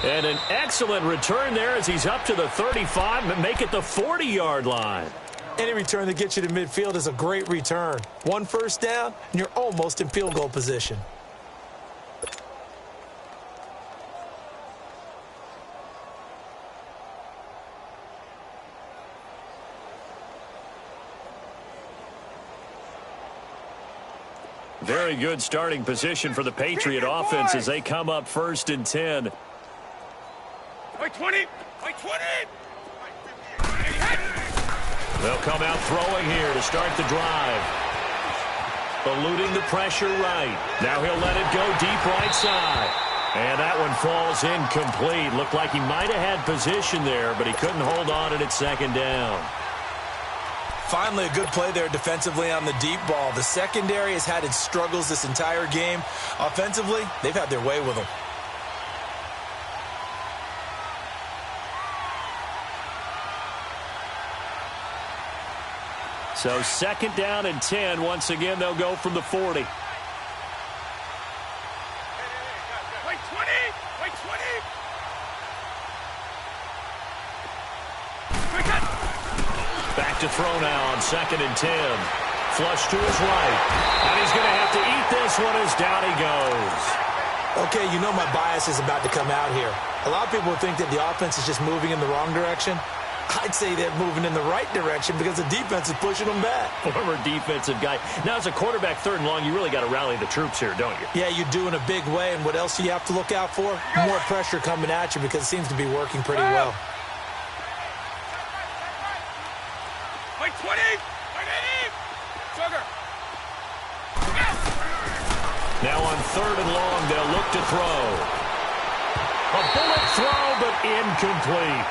And an excellent return there as he's up to the 35 and make it the 40-yard line. Any return that gets you to midfield is a great return. One first down, and you're almost in field goal position. Very good starting position for the Patriot offense as they come up 1st and 10. Wait, 20! Wait, 20! They'll come out throwing here to start the drive. Eluding the pressure right. Now he'll let it go deep right side. And that one falls incomplete. Looked like he might have had position there, but he couldn't hold on it at 2nd down. Finally, a good play there defensively on the deep ball. The secondary has had its struggles this entire game. Offensively, they've had their way with them. So 2nd down and 10. Once again, they'll go from the 40. Wait, 20! Wait, 20! Back to throw now on 2nd and 10. Flush to his right. And he's going to have to eat this one as down he goes. Okay, you know my bias is about to come out here. A lot of people think that the offense is just moving in the wrong direction. I'd say they're moving in the right direction because the defense is pushing them back. Former defensive guy. Now, as a quarterback 3rd and long, you really got to rally the troops here, don't you? Yeah, you do in a big way. And what else do you have to look out for? More pressure coming at you because it seems to be working pretty well. Wait, 20! Wait, 80! Sugar! Now on 3rd and long, they'll look to throw. A bullet throw, but incomplete.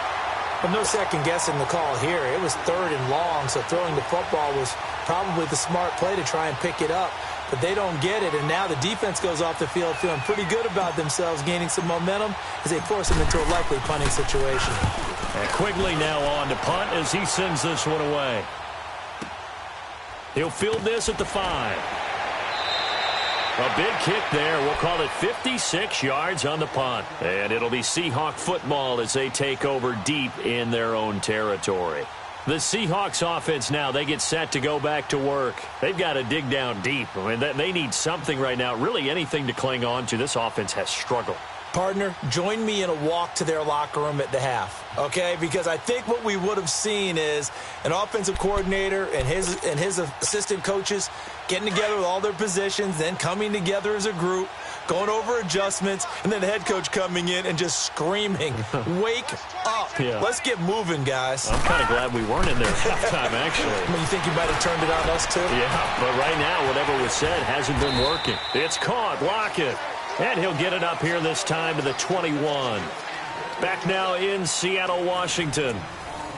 But no second guessing the call here. It was 3rd and long, so throwing the football was probably the smart play to try and pick it up. But they don't get it, and now the defense goes off the field feeling pretty good about themselves, gaining some momentum as they force them into a likely punting situation. And Quigley now on to punt as he sends this one away. He'll field this at the 5. A big kick there. We'll call it 56 yards on the punt. And it'll be Seahawk football as they take over deep in their own territory. The Seahawks offense now, they get set to go back to work. They've got to dig down deep. I mean, they need something right now, really anything to cling on to. This offense has struggled. Partner, join me in a walk to their locker room at the half, okay? Because I think what we would have seen is an offensive coordinator and his assistant coaches getting together with all their positions, then coming together as a group, going over adjustments, and then the head coach coming in and just screaming, wake up. Yeah. Let's get moving, guys. I'm kind of glad we weren't in there at halftime, actually. I mean, you think you might have turned it on us, too? Yeah, but right now, whatever was said hasn't been working. It's caught. Lockett. And he'll get it up here this time to the 21. Back now in Seattle, Washington.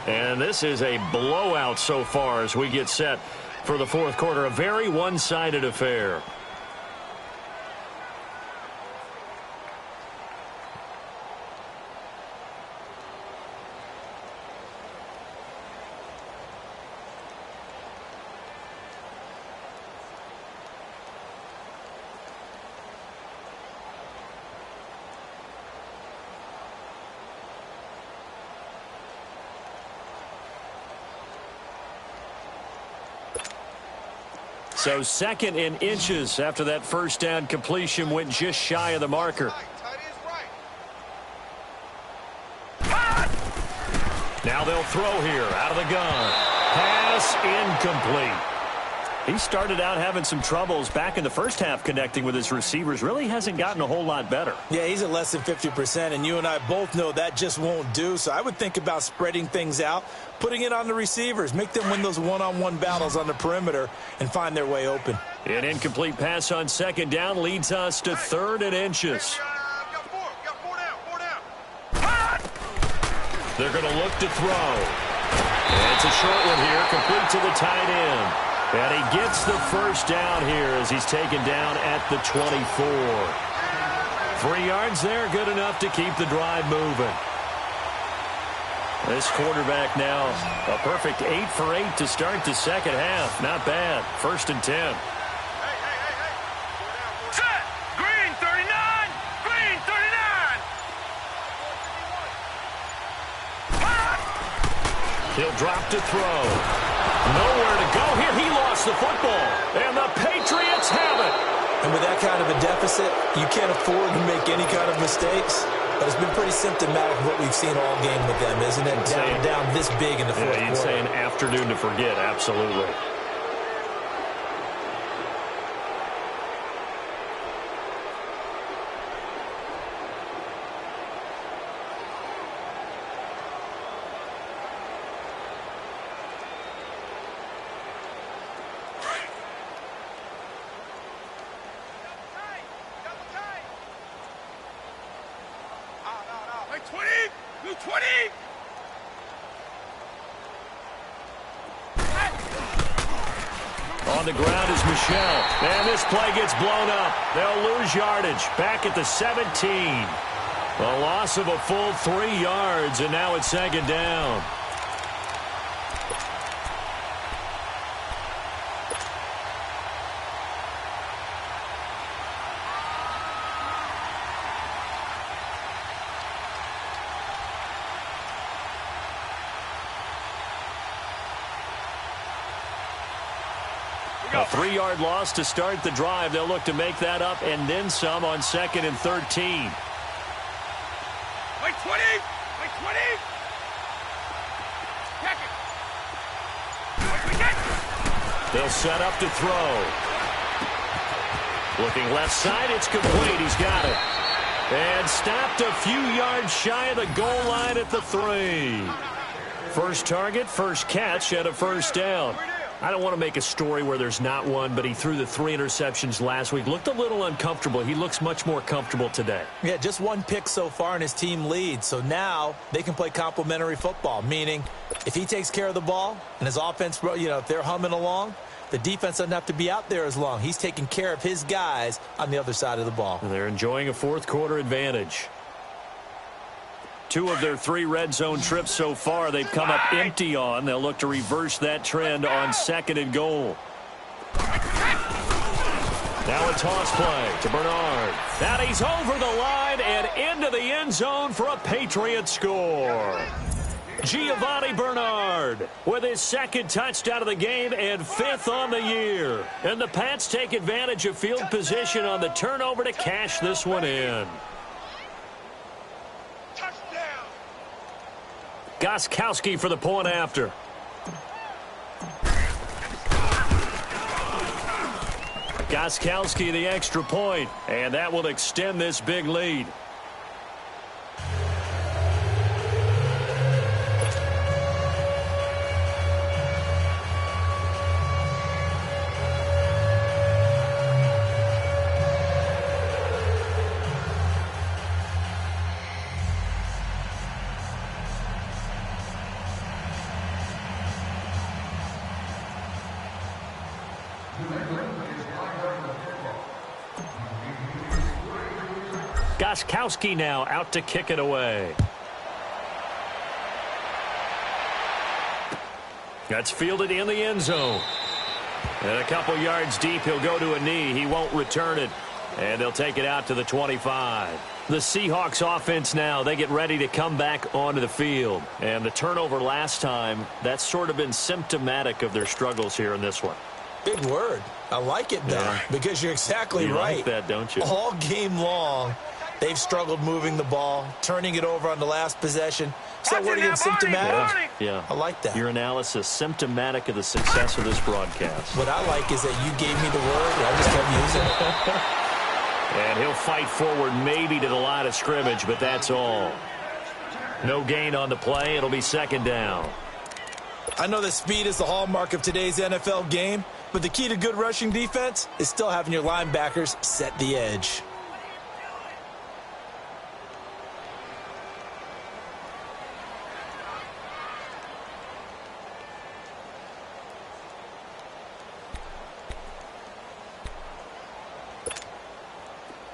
And this is a blowout so far as we get set for the fourth quarter. A very one-sided affair. So second in inches after that first down completion went just shy of the marker. Now they'll throw here out of the gun. Pass incomplete. He started out having some troubles back in the first half connecting with his receivers. Really hasn't gotten a whole lot better. Yeah, he's at less than 50%, and you and I both know that just won't do. So I would think about spreading things out, putting it on the receivers, make them win those one-on-one battles on the perimeter and find their way open. An incomplete pass on second down leads us to third and inches. They're going to look to throw. And it's a short one here, complete to the tight end. And he gets the first down here as he's taken down at the 24. 3 yards there, good enough to keep the drive moving. This quarterback now, a perfect 8 for 8 to start the second half. Not bad. 1st and 10. Set! Green 39! Green 39! He'll drop to throw. Nowhere to go here. He lost the football. And the Patriots have it. And with that kind of a deficit, you can't afford to make any kind of mistakes. But it's been pretty symptomatic of what we've seen all game with them, isn't it? Down this big in the fourth quarter. You'd say an afternoon to forget, absolutely. On the ground is Michel. And this play gets blown up. They'll lose yardage. Back at the 17. A loss of a full 3 yards, and now it's second down. A 3-yard loss to start the drive. They'll look to make that up and then some on 2nd and 13. Wait 20! Wait 20! Check it! They'll set up to throw. Looking left side, it's complete. He's got it. And stopped a few yards shy of the goal line at the 3. First target, first catch, and a first down. I don't want to make a story where there's not one, but he threw the 3 interceptions last week. Looked a little uncomfortable. He looks much more comfortable today. Yeah, just 1 pick so far and his team leads. So now they can play complementary football, meaning if he takes care of the ball and his offense, if they're humming along, the defense doesn't have to be out there as long. He's taking care of his guys on the other side of the ball. And they're enjoying a fourth quarter advantage. 2 of their 3 red zone trips so far they've come up empty on. They'll look to reverse that trend on 2nd and goal. Now a toss play to Bernard. Now he's over the line and into the end zone for a Patriot score. Giovanni Bernard with his 2nd touchdown of the game and 5th on the year. And the Pats take advantage of field position on the turnover to cash this one in. Gostkowski for the point after. Gostkowski the extra point, and that will extend this big lead. Gostkowski now out to kick it away. That's fielded in the end zone. And a couple yards deep, he'll go to a knee. He won't return it. And they'll take it out to the 25. The Seahawks offense now, they get ready to come back onto the field. And the turnover last time, that's sort of been symptomatic of their struggles here in this one. Big word. I like it, though, because you're exactly right. You like that, don't you? All game long, they've struggled moving the ball, turning it over on the last possession. So that word again, symptomatic? Yeah. I like that. Your analysis, symptomatic of the success of this broadcast. What I like is that you gave me the word, and I just kept using it. And he'll fight forward maybe to the line of scrimmage, but that's all. No gain on the play. It'll be second down. I know that speed is the hallmark of today's NFL game, but the key to good rushing defense is still having your linebackers set the edge.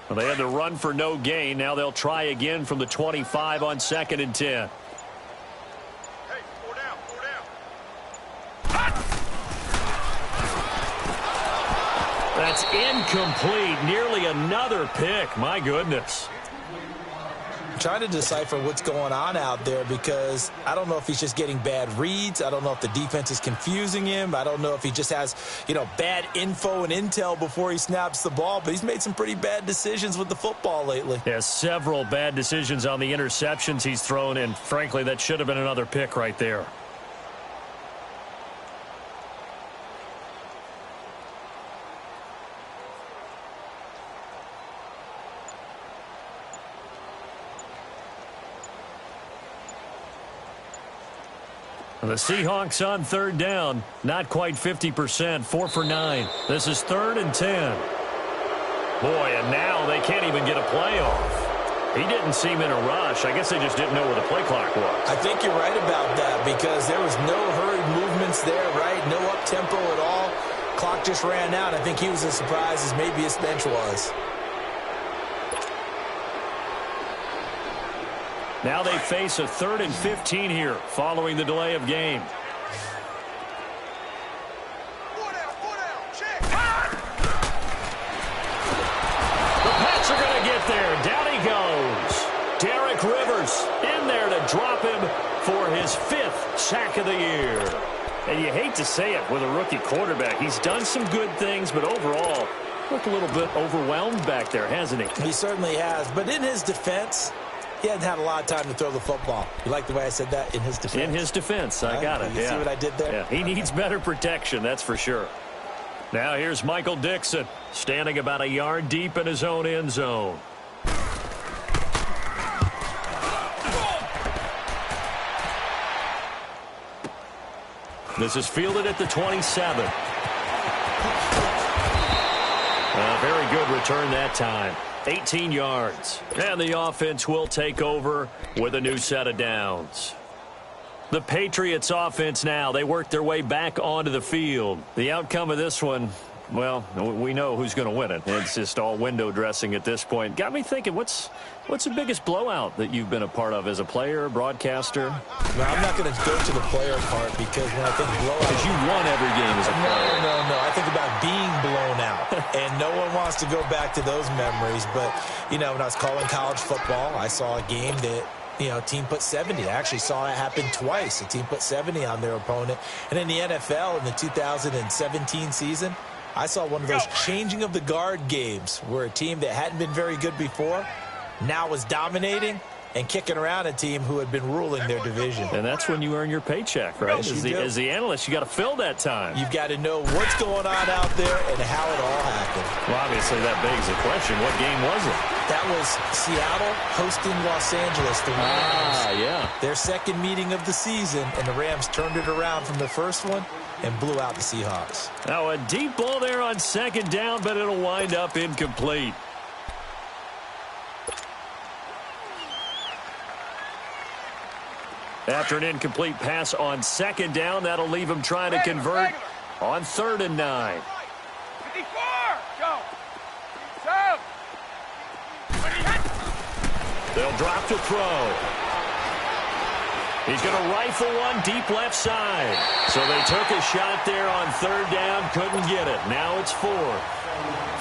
Well, they had to run for no gain. Now they'll try again from the 25 on 2nd and 10. That's incomplete. Nearly another pick. My goodness. I'm trying to decipher what's going on out there because I don't know if he's just getting bad reads. I don't know if the defense is confusing him. I don't know if he just has, bad info and intel before he snaps the ball. But he's made some pretty bad decisions with the football lately. Yeah, several bad decisions on the interceptions he's thrown. And frankly, that should have been another pick right there. The Seahawks on 3rd down, not quite 50%, 4 for 9. This is 3rd and 10. Boy, and now they can't even get a play off. He didn't seem in a rush. I guess they just didn't know where the play clock was. I think you're right about that because there was no hurried movements there, right? No up-tempo at all. Clock just ran out. I think he was as surprised as maybe his bench was. Now they face a 3rd and 15 here following the delay of game. The Pats are going to get there. Down he goes. Derek Rivers in there to drop him for his 5th sack of the year. And you hate to say it with a rookie quarterback. He's done some good things, but overall, looked a little bit overwhelmed back there, hasn't he? He certainly has. But in his defense, he hadn't had a lot of time to throw the football. You like the way I said that? In his defense. In his defense. I got it. You see what I did there? Yeah, he needs better protection, that's for sure. Now here's Michael Dixon, standing about a yard deep in his own end zone. This is fielded at the 27. Very good return that time. 18 yards. And the offense will take over with a new set of downs. The Patriots offense now, they work their way back onto the field. The outcome of this one, well, we know who's going to win it. It's just all window dressing at this point. Got me thinking, what's the biggest blowout that you've been a part of as a player, broadcaster? Well, I'm not going to go to the player part because when I think blowout... Because you won every game as a player. No. I think about being blown out. And no one wants to go back to those memories. But, when I was calling college football, I saw a game that... team put 70. I actually saw it happen twice. A team put 70 on their opponent. And in the NFL, in the 2017 season, I saw one of those changing of the guard games where a team that hadn't been very good before now was dominating. and kicking around a team who had been ruling their division. And that's when you earn your paycheck, right? As the analyst, you got to fill that time. You've got to know what's going on out there and how it all happened. Well, obviously, that begs the question, what game was it? That was Seattle hosting Los Angeles, the Rams. Yeah. Their second meeting of the season, and the Rams turned it around from the first one and blew out the Seahawks. Now, a deep ball there on second down, but it'll wind up incomplete. After an incomplete pass on second down, that'll leave him trying to convert on 3rd and 9. 54, go. South. They'll drop to throw. He's going to rifle one deep left side. So they took a shot there on 3rd down, couldn't get it. Now it's 4th.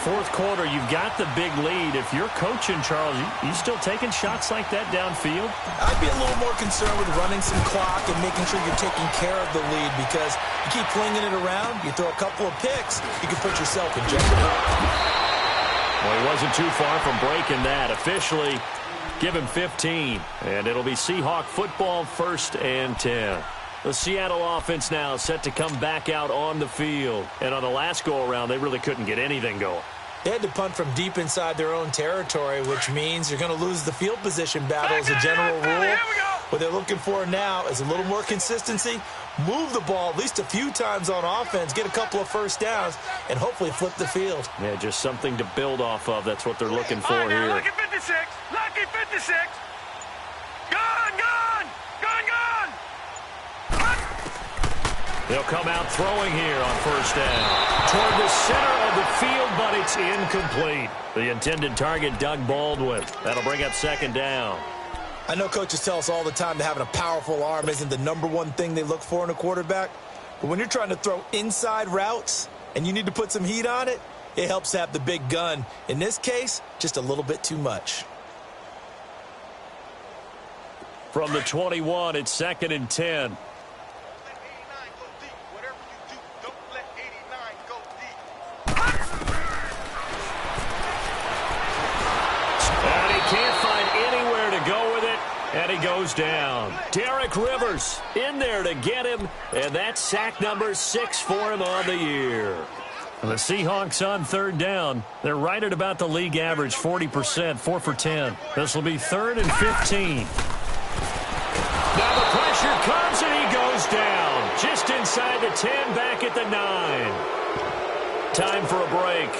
Fourth quarter, you've got the big lead. If you're coaching, Charles, you still taking shots like that downfield? I'd be a little more concerned with running some clock and making sure you're taking care of the lead, because you keep flinging it around, you throw a couple of picks, you can put yourself in jeopardy. Well, he wasn't too far from breaking that. Officially, give him 15. And it'll be Seahawk football, 1st and 10. The Seattle offense now set to come back out on the field. And on the last go-around, they really couldn't get anything going. They had to punt from deep inside their own territory, which means you're going to lose the field position battle as a general rule. What they're looking for now is a little more consistency, move the ball at least a few times on offense, get a couple of first downs, and hopefully flip the field. Yeah, just something to build off of. That's what they're looking for here. Lucky 56. Lucky 56. Gone, gone. Gone, gone. They'll come out throwing here on 1st down. Toward the center of the field, but it's incomplete. The intended target, Doug Baldwin. That'll bring up 2nd down. I know coaches tell us all the time that having a powerful arm isn't the #1 thing they look for in a quarterback. But when you're trying to throw inside routes and you need to put some heat on it, it helps to have the big gun. In this case, just a little bit too much. From the 21, it's 2nd and 10. Can't find anywhere to go with it, and he goes down. Derek Rivers in there to get him, and that's sack number 6 for him on the year. The Seahawks on 3rd down. They're right at about the league average, 40%, 4 for 10. This will be 3rd and 15. Now the pressure comes, and he goes down. Just inside the 10, back at the 9. Time for a break.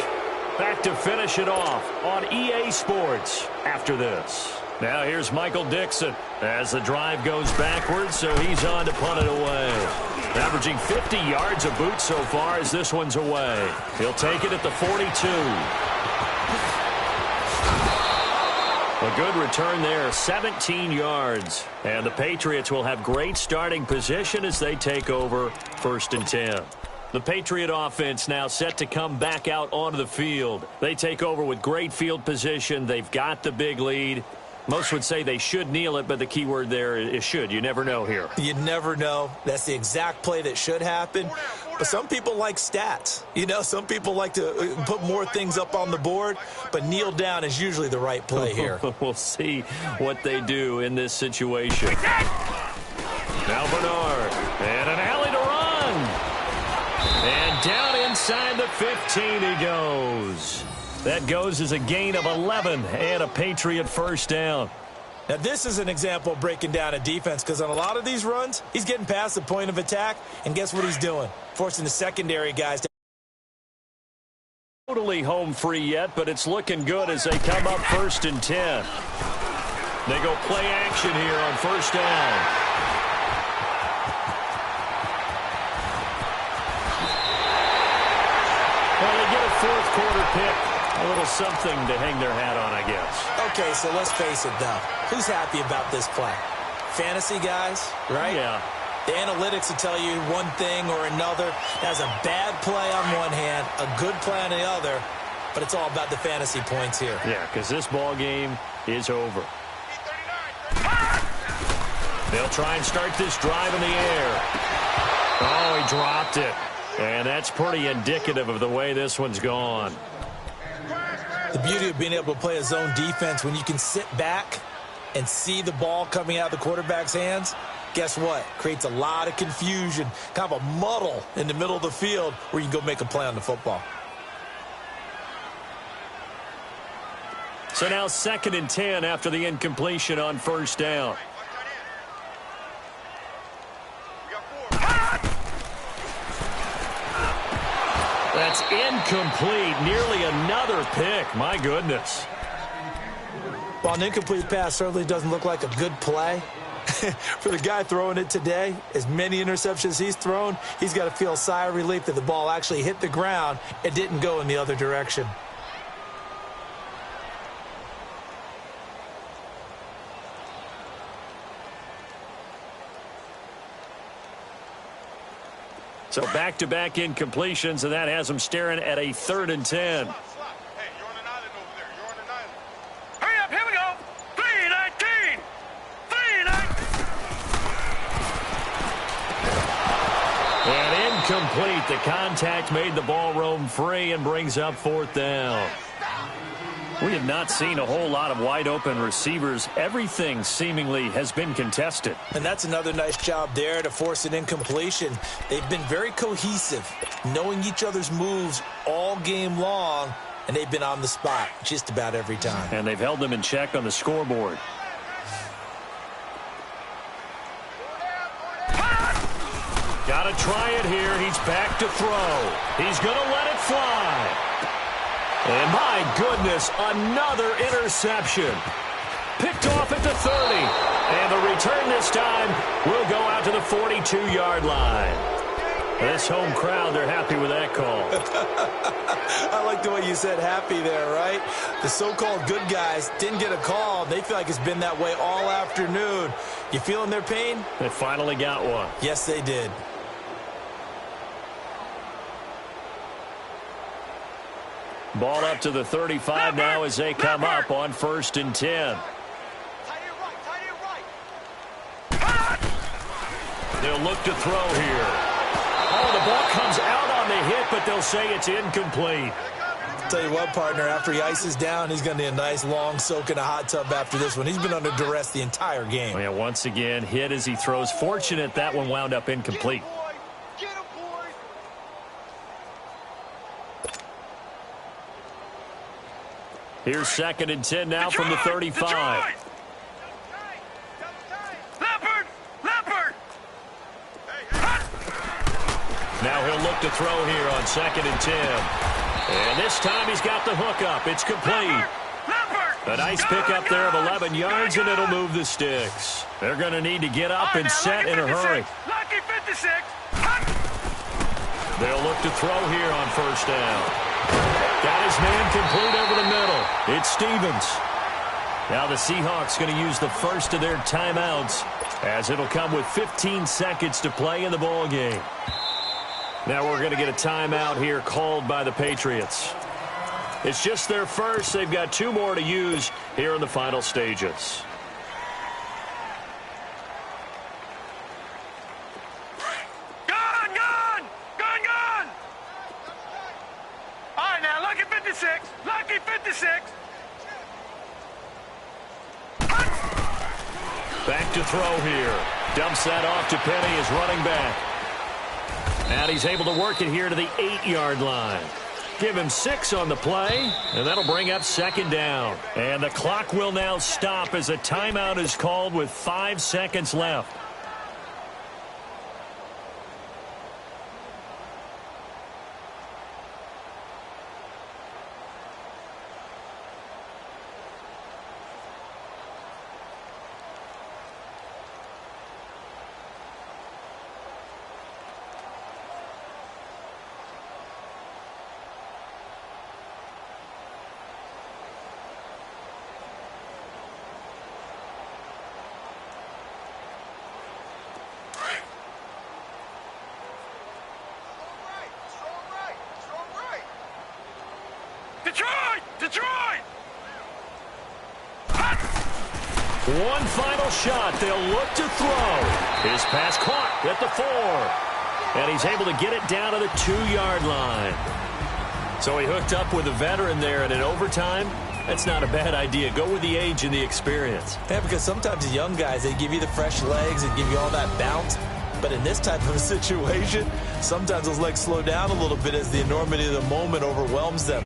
Back to finish it off on EA Sports after this. Now here's Michael Dixon as the drive goes backwards, so he's on to punt it away. Averaging 50 yards a boot so far as this one's away. He'll take it at the 42. A good return there, 17 yards. And the Patriots will have great starting position as they take over 1st and 10. The Patriot offense now set to come back out onto the field. They take over with great field position. They've got the big lead. Most would say they should kneel it, but the key word there is should. You never know here. You never know. That's the exact play that should happen. But some people like stats. You know, some people like to put more things up on the board, but kneel down is usually the right play here. We'll see what they do in this situation. Now Bernard, and an alley to run. And down inside the 15 he goes. That goes as a gain of 11 and a Patriot 1st down. Now, this is an example of breaking down a defense, because on a lot of these runs, he's getting past the point of attack, and guess what he's doing? Forcing the secondary guys to... Totally home free yet, but it's looking good as they come up 1st and 10. They go play action here on 1st down. Well, they get a 4th quarter pick. A little something to hang their hat on, I guess. Okay, so let's face it, though. Who's happy about this play? Fantasy guys, right? Yeah. The analytics will tell you one thing or another. That's a bad play on one hand, a good play on the other, but it's all about the fantasy points here. Yeah, because this ball game is over. They'll try and start this drive in the air. Oh, he dropped it. And that's pretty indicative of the way this one's gone. The beauty of being able to play a zone defense when you can sit back and see the ball coming out of the quarterback's hands, guess what? Creates a lot of confusion, kind of a muddle in the middle of the field where you can go make a play on the football. So now 2nd and 10 after the incompletion on first down. That's incomplete. Nearly another pick. My goodness. Well, an incomplete pass certainly doesn't look like a good play. For the guy throwing it today, as many interceptions he's thrown, he's got to feel a sigh of relief that the ball actually hit the ground and didn't go in the other direction. So back-to-back incompletions, and that has them staring at a 3rd and 10. Hey, you're on an island over there. You're on an island. Hurry up, here we go. 3-19. 3-19. And incomplete. The contact made the ball roam free and brings up 4th down. We have not seen a whole lot of wide-open receivers. Everything seemingly has been contested. And that's another nice job there to force an incompletion. They've been very cohesive, knowing each other's moves all game long, and they've been on the spot just about every time. And they've held them in check on the scoreboard. Got to try it here. He's back to throw. He's going to let it fly. And my goodness, another interception. Picked off at the 30. And the return this time will go out to the 42-yard line. This home crowd, they're happy with that call. I like the way you said happy there, right? The so-called good guys didn't get a call. They feel like it's been that way all afternoon. You feeling their pain? They finally got one. Yes, they did. Ball up to the 35 now as they come up on 1st and 10. They'll look to throw here. Oh, the ball comes out on the hit, but they'll say it's incomplete. Tell you what, partner, after he ices down, he's going to need a nice long soak in a hot tub after this one. He's been under duress the entire game. Oh, yeah, once again, hit as he throws. Fortunate that one wound up incomplete. Here's 2nd and 10 now from the 35. Leopard! Now he'll look to throw here on 2nd and 10. And this time he's got the hook up. It's complete. A nice pickup there of 11 yards, and it'll move the sticks. They're going to need to get up and set in a hurry. Lucky 56. They'll look to throw here on 1st down. Got his man complete over the middle. It's Stevens. Now the Seahawks going to use the first of their timeouts, as it'll come with 15 seconds to play in the ball game. Now we're going to get a timeout here called by the Patriots. It's just their first. They've got 2 more to use here in the final stages. Gone! All right, now, lucky 56. Lucky 56. Back to throw here. Dumps that off to Penny as running back. And he's able to work it here to the 8-yard line. Give him 6 on the play, and that'll bring up 2nd down. And the clock will now stop as a timeout is called with 5 seconds left. Detroit! One final shot. They'll look to throw. His pass caught at the 4. And he's able to get it down to the 2-yard line. So he hooked up with a veteran there, and in overtime, That's not a bad idea. Go with the age and the experience. Yeah, because sometimes the young guys, they give you the fresh legs and give you all that bounce. But in this type of a situation, sometimes those legs slow down a little bit as the enormity of the moment overwhelms them.